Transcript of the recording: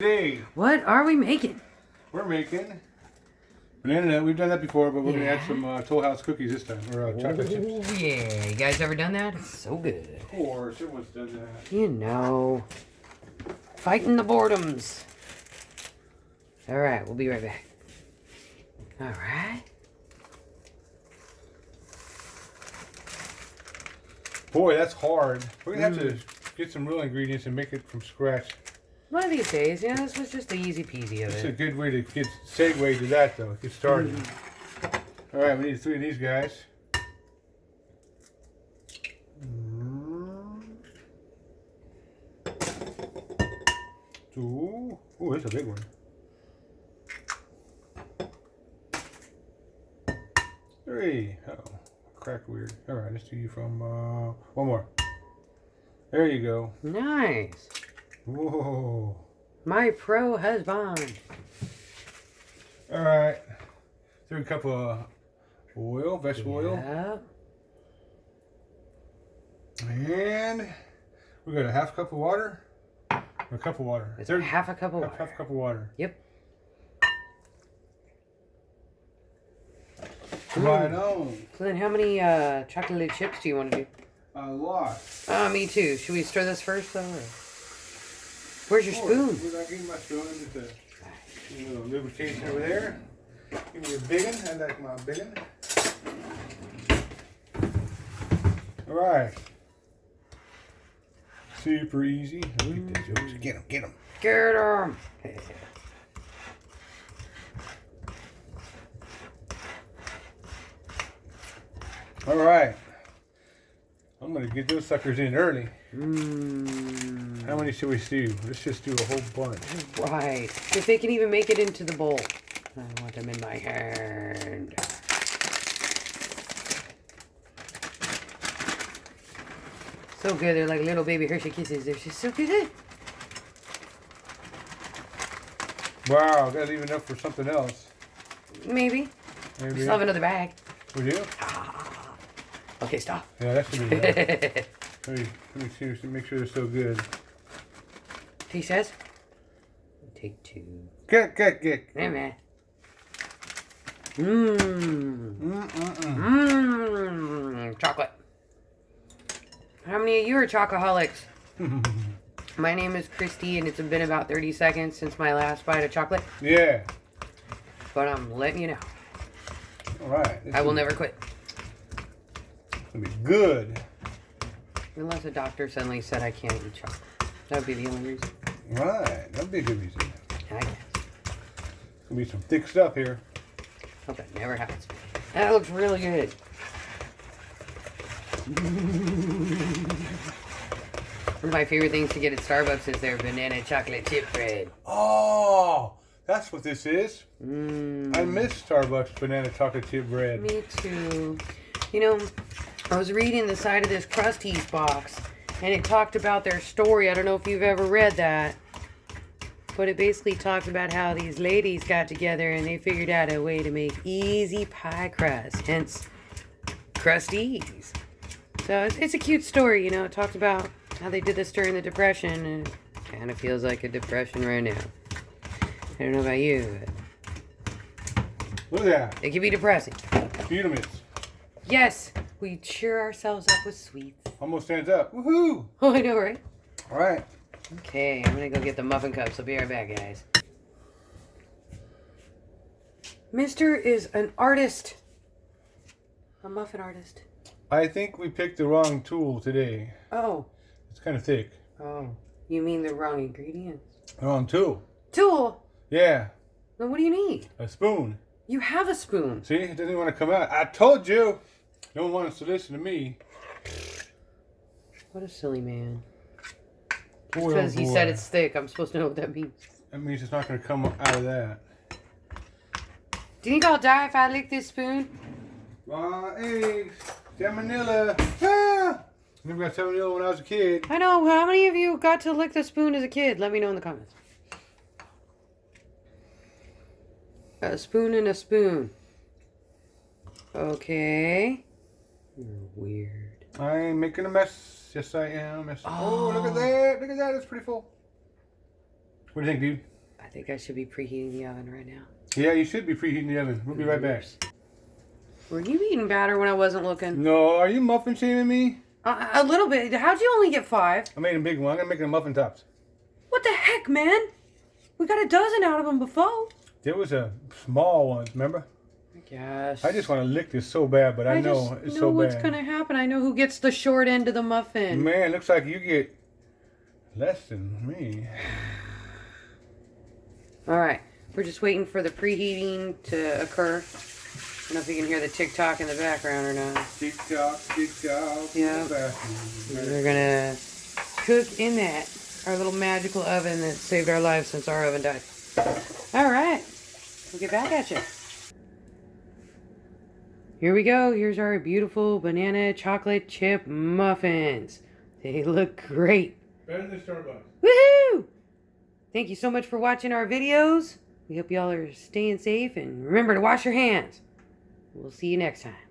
Today, what are we making? we're making banana nut. We've done that before, but we're going to add some Toll House cookies this time, or chocolate chips. Oh, yeah. You guys ever done that? It's so good. Of course, everyone's done that. You know. Fighting the boredoms. All right, we'll be right back. All right. Boy, that's hard. We're going to have to get some real ingredients and make it from scratch. One of these days, you know, this was just the easy peasy of It's it. a good way to get segue to that, though. Get started. All right, we need 3 of these guys. Two. Oh, that's a big one. 3. Uh-oh. Cracked weird. All right, let's do you from one more. There you go. Nice. Whoa. My pro husband. All right. 3 cup of oil, vegetable oil. And we got a half cup of water. A cup of water. It's half a cup of water. Half a cup of water. Yep. Right on. So then how many chocolate chips do you want to do? A lot. Me too. Should we stir this first though? Or? Where's your spoon? I give you my spoon. Just a little lubrication over there. Give me a big one. I like my big one. Alright. Super easy. Look at this, jokes. Get him, get him. Get him. Alright. I'm going to get those suckers in early. How many should we do? Let's just do a whole bunch. Right. If they can even make it into the bowl. I want them in my hand. So good. They're like little baby Hershey Kisses. They're just so good. Wow, gotta leave enough for something else. Maybe. We still have another bag. We do? Okay, stop. Yeah, that should be enough. let me see, make sure they're so good. He says. Take 2. Get. Hey, man. Chocolate. How many of you are chocoholics? My name is Christy, and it's been about 30 seconds since my last bite of chocolate. Yeah. But I'm letting you know. All right. I will never quit. It's gonna be good. Unless a doctor suddenly said I can't eat chocolate. That would be the only reason. Right. That'd be a good reason. I guess. Gonna be some thick stuff here. Hope that never happens. That looks really good. One of my favorite things to get at Starbucks is their banana chocolate chip bread. Oh, that's what this is. I Mm. miss Starbucks banana chocolate chip bread. Me too. You know, I was reading the side of this Krusteaz box, and it talked about their story. I don't know if you've ever read that. But it basically talked about how these ladies got together and they figured out a way to make easy pie crust, hence Krusteaz. So it's a cute story, you know. It talks about how they did this during the Depression, and it kind of feels like a depression right now. I don't know about you, but Look at that. it can be depressing. Beautiful. Yes, we cheer ourselves up with sweets. Almost stands up. Woohoo! Oh, I know, right? All right. Okay, I'm gonna go get the muffin cups. I'll be right back, guys. Mister is an artist. A muffin artist. I think we picked the wrong tool today. Oh. It's kind of thick. Oh. You mean the wrong ingredients? Wrong tool. Tool? Yeah. Then what do you need? A spoon. You have a spoon. See, it doesn't want to come out. I told you. No one wants to listen to me. What a silly man. Boy, Because oh he boy. said it's thick. I'm supposed to know what that means. That means it's not going to come out of that. Do you think I'll die if I lick this spoon? Raw eggs. Salmonella. Ah! I never got salmonella when I was a kid. I know. How many of you got to lick the spoon as a kid? Let me know in the comments. A spoon and a spoon. Okay. You're weird. I'm making a mess. Yes, I am. Yes. Oh, look at that. Look at that. It's pretty full. What do you think, dude? I think I should be preheating the oven right now. Yeah, you should be preheating the oven. We'll be right back. Were you eating batter when I wasn't looking? No, are you muffin shaming me? A little bit. How'd you only get 5? I made a big one. I'm gonna make a muffin tops. What the heck, man? We got a dozen out of them before. There was a small ones, remember? I guess. I just want to lick this so bad, but I know it's so bad. what's gonna happen. I know who gets the short end of the muffin. Man, looks like you get less than me. All right, we're just waiting for the preheating to occur. I don't know if you can hear the tick-tock in the background or not. Tick-tock, tick-tock. Yeah. We're gonna cook in that, our little magical oven that saved our lives since our oven died. All right, we'll get back at you. Here we go. Here's our beautiful banana chocolate chip muffins. They look great. Better than Starbucks. Woohoo! Thank you so much for watching our videos. We hope y'all are staying safe and remember to wash your hands. We'll see you next time.